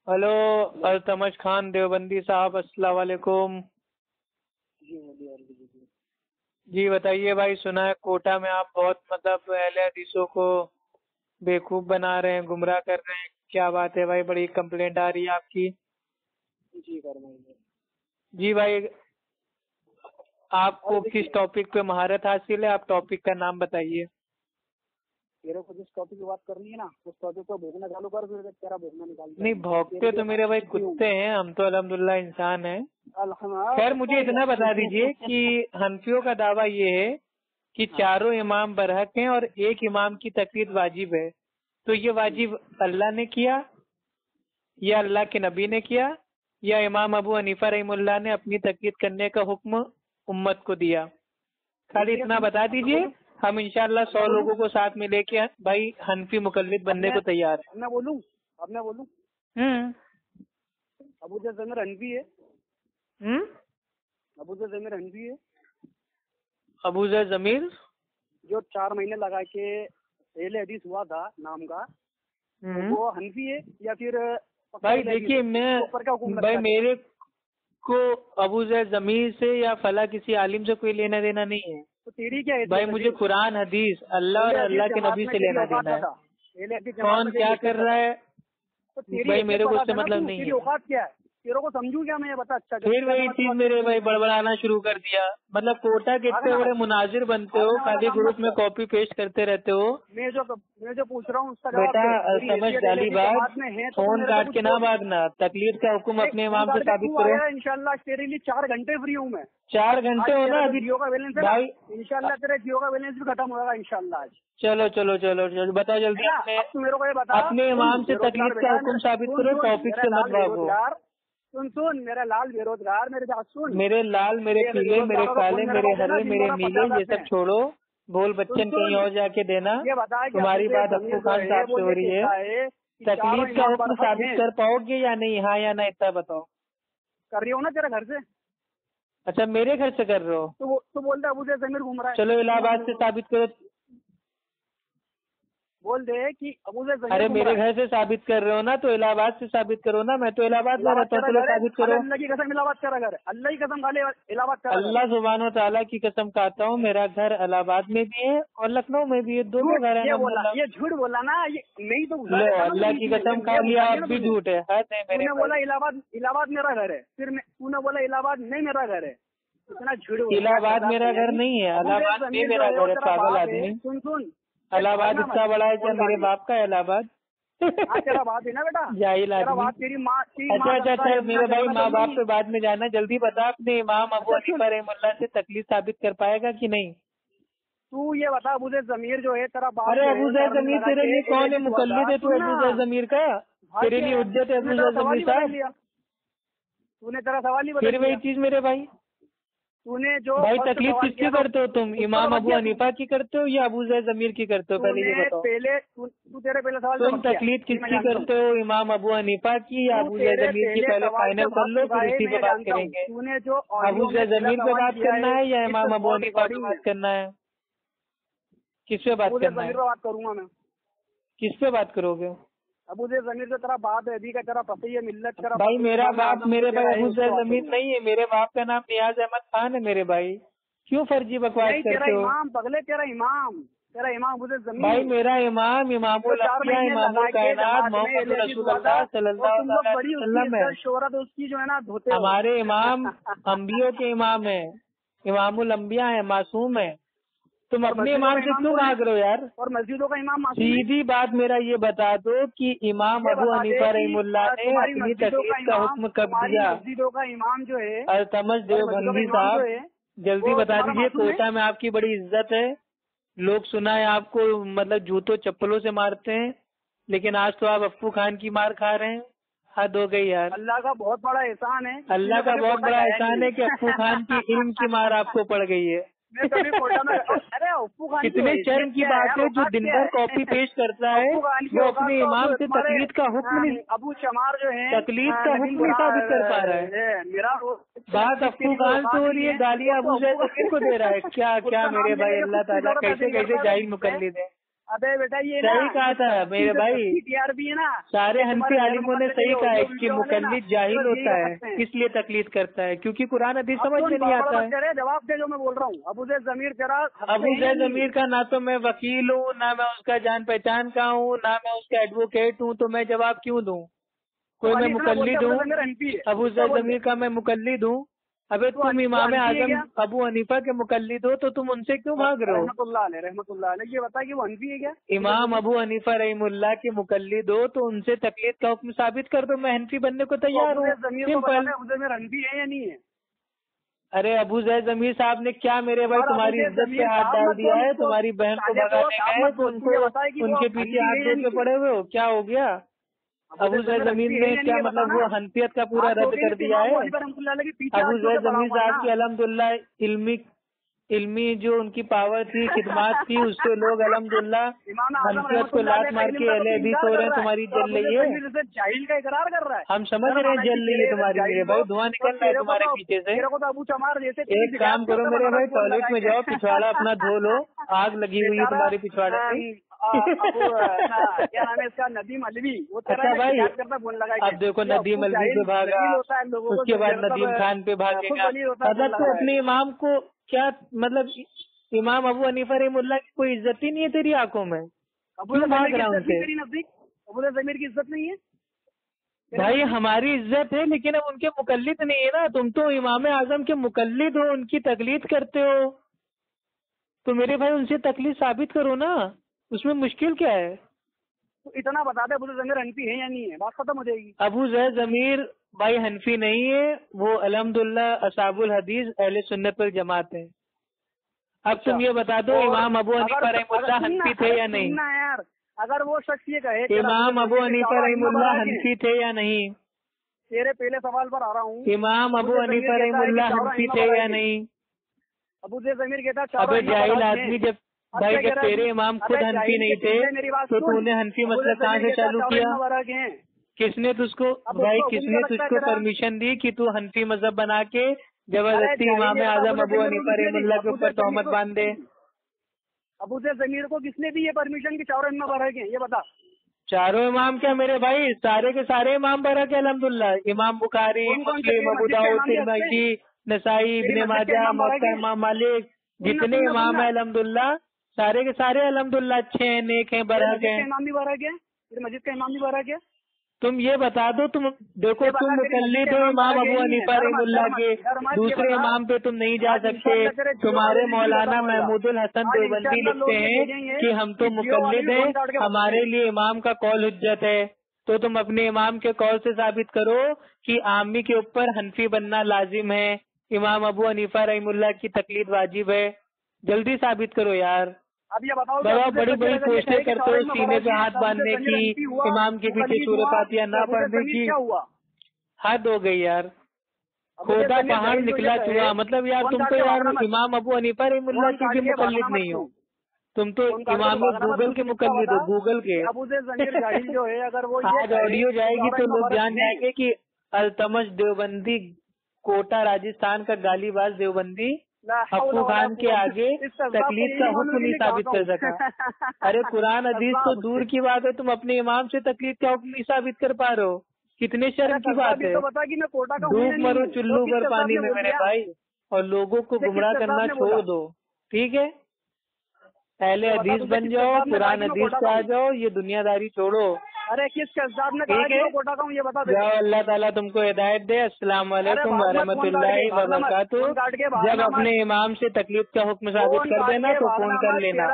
Hello Altamash Khan Deobandi साहब, अस्सलाम वालेकुम। जी बताइए भाई। सुना है कोटा में आप बहुत मतलब अहले हदीसों को बेवकूफ बना रहे हैं, गुमराह कर रहे हैं। क्या बात है भाई, बड़ी कंप्लेंट आ रही है आपकी। जी भाई, आपको किस टॉपिक पे महारत हासिल है? आप टॉपिक का नाम बताइए। तेरे को जिस टॉपिक की बात करनी है ना, उस टॉपिक को भोगना चालू कर, फिर तेरा भोगना निकाल। नहीं, भौंकते तो मेरे भाई कुत्ते हैं, हम तो अल्हम्दुलिल्लाह इंसान हैं। खैर मुझे इतना बता दीजिए कि हनफियों का दावा ये है कि चारों इमाम बरहक हैं और एक इमाम की तकलीद वाजिब है। तो ये वाजिब अल्लाह ने किया या अल्लाह के नबी ने किया या इमाम अबू हनीफा रहीमुल्लाह ने अपनी तकलीद करने का हुक्म उम्मत को दिया? खाली इतना बता दीजिए, हम इंशाल्लाह 100 लोगों को साथ में लेके भाई हनफी मुकल्लिद बनने को तैयार है। मैं बोलूं? अब मैं बोलूं? अबू ज़मीर हनफी है। अबू ज़मीर हनफी है। अबू ज़मीर जो 4 महीने लगा के अहले हदीस हुआ था नाम का, वो हनफी है या फिर? भाई देखिए, मैं भाई मेरे को अबू ज़मीर से या फला किसी आलिम से कोई लेना देना नहीं है। तो तेरी क्या है? भाई मुझे कुरान हदीस अल्लाह और अल्लाह के नबी से लेना देना है। कौन क्या कर रहा है भाई मेरे को उससे मतलब नहीं है। औकात क्या है? तेरे को समझू क्या मैं? ये बता। अच्छा, फिर वही चीज मेरे भाई बड़बड़ाना शुरू कर दिया। मतलब कोटा के इतने बड़े मुनाजिर बनते हो, खाली ग्रुप में कॉपी पेस्ट करते रहते हो। मैं जो पूछ रहा हूँ उसका बेटा समझ डाली बात, फोन काट के ना भागना। तकलीफ का हुक्म अपने इमाम से साबित करो। इंशाल्लाह तेरे लिए 4 घंटे फ्री हूँ मैं। 4 घंटे हो ना अभी जियो का बैलेंस भाई? इंशाल्लाह तेरा जियो का बैलेंस भी खत्म होगा इंशाल्लाह आज। चलो चलो चलो चलो बताओ जल्दी। मेरे को ये बता, अपने इमाम से तकलीफ का हुक्म साबित करो, टॉपिक से मत भागो। सुन मेरा लाल बेरोजगार, मेरे बात सुन। मेरे लाल, मेरे पीले, मेरे काले, मेरे हरे, मेरे नीले, ये सब छोड़ो। बोल बच्चन कहीं और जाके देना। तुम्हारी बात अब्बू खान साहब से हो रही है। तकलीफ का हुक्म साबित कर पाओगे या नहीं? हाँ या ना इतना बताओ। कर रही हो ना तेरे घर से? अच्छा मेरे घर से कर रहे हो? तो बोलते अबू ज़मीर घूम रहा है। चलो इलाहाबाद से साबित करो। बोल दे कि अबू ज़मीर। अरे मेरे घर से साबित कर रहे हो ना, तो इलाहाबाद से साबित करो ना। मैं तो इलाहाबाद में रहता हूँ। चलो साबित करो। अल्लाह की कसम इलाहाबाद तेरा घर है। अल्लाह की कसम खाली इलाहाबाद तेरा। अल्लाह सुब्हानो तआला की कसम खाता हूँ, मेरा घर इलाहाबाद में भी है और लखनऊ में भी है, दोनों घर है। ये झूठ बोला ना, ये नहीं तो अल्लाह की कसम खा लिया, अब भी झूठ है। तूने बोला इलाहाबाद मेरा घर है, फिर तूने बोला इलाहाबाद नहीं मेरा घर है। इतना झूठ। इलाहाबाद मेरा घर नहीं है, इलाहाबाद में मेरा घर है। पागल आदमी। सुन इलाहाबाद इतना बड़ा है क्या मेरे बाप का इलाहाबाद? तेरा बात है ना बेटा, जाहिल आदमी। तेरी माँ। अच्छा मेरे भाई माँ बाप पे बाद में जाना। जल्दी बता, अपने इमाम अबू हनीफा रहमतुल्लाह से तकलीफ साबित कर पाएगा कि नहीं? तू ये बता, अबू ज़मीर जो है तेरा बाप। अरे अबू ज़मीर तेरे लिए कौन है? मुकल्लिद है तू अबू ज़मीर का? तेरे लिए हुज्जत है अबू ज़मीर साहब? तूने तेरा सवाल ही बदल फिर वही चीज मेरे भाई। तूने जो भाई तकलीफ किसकी करते हो तुम? इमाम अबू हनीफा की करते हो या अबू ज़मीर की करते हो? पहले ये बताओ। तू तेरे पहले सवाल तुम तकलीफ किसकी करते हो? इमाम अबू हनीफा की या अबू ज़मीर की? पहले फाइनल कर लो, फिर उसी पे बात करेंगे। तूने जो अबू ज़मीर पे बात करना है या इमाम अबू हनीफा पे बात करना है? किस पे बात करना है? बात करूंगा मैं। किस पे बात करोगे? अबू ज़मीर जो तेरा बाप है, अभी का तेरा पति है, मिल्लत तेरा भाई मेरा बाप मेरे भाई अबू ज़मीर नहीं है। मेरे बाप का नाम नियाज अहमद खान है मेरे भाई। क्यों फर्जी बकवास करते हो? इमाम पगले, तेरा इमाम अबू ज़मीर। भाई मेरा इमाम इमामुल अंबिया इमामुल कायनात मोहम्मद रसूलुल्लाह सल्लल्लाहु अलैहि वसल्लम है। शोहरत उसकी जो है ना धोते। हमारे इमाम अंबियों के इमाम है, इमामुल अंबिया है, मासूम है। तुम अपने इमाम से क्यों भाग रहे हो यार? और मस्जिदों का इमाम मासूम है। सीधी बात मेरा ये बता दो कि इमाम अबू हनीफा रहमुल्लाह ने अपनी तकलीफ का हुक्म कब दिया? मस्जिदों का इमाम जो है अल्तमश देवबंदी साहब, जल्दी बता दीजिए। कोटा में आपकी बड़ी इज्जत है, लोग सुना है आपको मतलब जूतों चप्पलों से मारते हैं, लेकिन आज तो आप अफ्फू खान की मार खा रहे हैं। हद हो गई यार। अल्लाह का बहुत बड़ा एहसान है। अल्लाह का बहुत बड़ा एहसान है कि अफ्फू खान की इल्म की मार आपको पड़ गई है। मैं कभी कोटा में अरे अफ्फू खान कितने शर्म की बात है, जो दिन भर कॉपी पेस्ट करता है वो अपने इमाम से तकलीफ का हुक्म नहीं, अबू चमार जो है तकलीफ का हुक्म नहीं साबित कर पा रहा है। मेरा बात अफ्फू खान से हो रही है, गालियां अबू ज़मीर को दे रहा है। क्या क्या मेरे भाई, अल्लाह ताला कैसे कैसे जाहिल मुकल्लिद है। ابے بیٹا یہ صحیح کہا تھا میرے بھائی، TRP ہے نا، سارے حنفی عالموں نے صحیح کہا ہے کہ مقلد جاہل ہوتا ہے، اس لیے تقلید کرتا ہے کیونکہ قرآن حدیث سمجھ میں نہیں آتا ہے۔ جواب دے جو میں بول رہا ہوں۔ ابو زید ضمیر تیرا ابو زید ضمیر کا نہ تو میں وکیل ہوں، نہ میں اس کا جان پہچان کا ہوں، نہ میں اس کا ایڈوکیٹ ہوں، تو میں جواب کیوں دوں؟ کوئی میں مقلد ہوں؟ ابو زید ضمیر کا میں مقلد ہوں؟ ابے تم امام اعظم ابو حنیفہ کے مقلد ہو تو تم ان سے کیوں بھاگ رہے ہو؟ رحمۃ اللہ علیہ یہ بتا کہ وہ حنفی ہے کیا؟ امام ابو حنیفہ رحم اللہ کے مقلد ہو تو ان سے تقلید کا حکم ثابت کر دو، میں حنفی بننے کو تیار ہوں۔ سمپل۔ حنفی ہے یا نہیں ہے؟ ارے ابو زید ضمیر صاحب نے کیا میرے بھائی تمہاری عزت پہ ہاتھ ڈال دیا ہے؟ تمہاری بہن کو بھگانے گئے تو ان کو ان کے پیچھے ہاتھ دھو کے پڑے ہوئے ہو، کیا ہو گیا؟ ابو زید ضمیر نے کیا مطلب وہ حنفیت کا پورا رد کر دیا ہے؟ ابو زید ضمیر صاحب کی الحمدللہ علمی جو ان کی پاور تھی، خدمات تھی، اس سے لوگ الحمدللہ حنفیت کو لات مار کے اہل حدیث ہو رہے ہیں۔ تمہاری جل رہی ہے، جاہل کا اقرار کر رہا ہے، ہم سمجھ رہے ہیں جل رہی ہے تمہاری میرے بھائی، دھواں نکل رہا ہے تمہارے پیچھے سے۔ ابو چمار جیسے ایک کام کرو میرے بھائی، ٹوائلٹ میں جاؤ، پچھواڑا اپنا دھو لو، آگ لگی ہوئی ہے تمہارے پچھواڑے میں۔ کیا نام ہے اس کا؟ ندیم علوی۔ اچھا بھائی اب دیکھو ندیم علوی پہ بھاگا، اس کے بعد ندیم خان پہ بھاگے گا، مطلب تو اپنے امام کو کیا مطلب امام ابو حنیفہ رحم اللہ کی کوئی عزت ہی نہیں ہے تیری آنکھوں میں؟ کیوں بھاگ رہا ان سے؟ ابو ضمیر کی عزت نہیں ہے بھائی؟ ہماری عزت ہے لیکن اب ان کے مقلد نہیں ہے نا، تم تو امام اعظم کے مقلد ہو، ان کی تقلید کرتے ہو، تو میرے بھائی ان سے تقلید ثابت کرو نا، اس میں مشکل کیا ہے؟ تو اتنا بتا دے ابو زید ضمیر حنفی ہے یا نہیں ہے، بات ختم ہو جائے گی۔ ابو زید ضمیر بھائی حنفی نہیں ہے، وہ الحمدللہ اصحاب الحدیث اہل سنت والجماعت ہے۔ اب تم یہ بتا دو امام ابو حنیفہ رحم اللہ حنفی تھے یا نہیں؟ یار اگر وہ شخص یہ کہے امام ابو حنیفہ رحم اللہ حنفی تھے یا نہیں؟ تیرے پہلے سوال پر آ رہا ہوں، امام ابو حنیفہ رحم اللہ حنفی تھے یا نہیں؟ ابو زید ضمیر کہتا ابے جاہل آدمی، جب بھائی جب تیرے امام خود حنفی نہیں تھے تو تو نے حنفی مسلک کہاں سے چالو کیا؟ کس نے تجھ کو بھائی کس نے تجھ کو پرمیشن دی کہ تو حنفی مذہب بنا کے زبردستی امام اعظم ابو حنیفہ رحم اللہ کے اوپر تہمت باندھ دے؟ ابو زید ضمیر کو کس نے دی یہ پرمیشن کی چاروں امام برحق ہیں؟ یہ بتا۔ چاروں امام کیا میرے بھائی؟ سارے کے سارے امام برحق ہیں الحمدللہ، امام بخاری، مسلم، ابو داؤد، ترمذی، نسائی، ابن ماجہ، موطا امام مالک، جتنے امام ہیں الحمدللہ سارے کے سارے الحمدللہ اچھے ہیں، نیک ہیں، برحق ہیں۔ امام بھی برحق ہے، مسجد کا امام بھی برحق ہے۔ تم یہ بتا دو، تم دیکھو تم مقلد ہو امام ابو حنیفہ رحم اللہ کے، دوسرے امام پہ تم نہیں جا سکتے۔ تمہارے مولانا محمود الحسن دیوبندی لکھتے ہیں کہ ہم تو مقلد ہیں، ہمارے لیے امام کا قول حجت ہے، تو تم اپنے امام کے قول سے ثابت کرو کہ عامی کے اوپر حنفی بننا لازم ہے، امام ابو حنیفہ رحم اللہ کی تقلید واجب ہے، جلدی ثابت کرو یار۔ اب یہ بتاؤ بڑا بڑی بڑی کوششیں کرتے ہو سینے پہ ہاتھ باندھنے کی، امام کے پیچھے سورہ فاتحہ نہ پڑھنے کی، حد ہو گئی یار۔ کھودا پہاڑ نکلا چوہا، مطلب یار تم تو یار امام ابو حنیفہ رحم اللہ کے مقلد نہیں ہو، تم تو امام گوگل کے مقلد ہو، گوگل کے۔ آج آڈیو جائے گی تو لوگ جان جائیں گے کہ التمش دیوبندی کوٹا راجستھان کا گالی باز دیوبندی ابو خان کے آگے تقلید کا حکم نہیں ثابت کر سکا۔ ارے قرآن حدیث تو دور کی بات ہے، تم اپنے امام سے تقلید کا حکم نہیں ثابت کر پا رہے ہو، کتنے شرم کی بات ہے۔ ڈوب مرو چلو پر پانی میں میرے بھائی، اور لوگوں کو گمراہ کرنا چھوڑ دو، ٹھیک ہے؟ اہل حدیث بن جاؤ، قرآن حدیث پہ آ جاؤ، یہ دنیا داری چھوڑو، ٹھیک ہے؟ جاؤ، اللہ تعالیٰ تم کو ہدایت دے۔ السلام علیکم ورحمۃ اللہ وبرکاتہ۔ جب اپنے امام سے تقلید کا حکم ثابت کر دینا تو فون کر لینا۔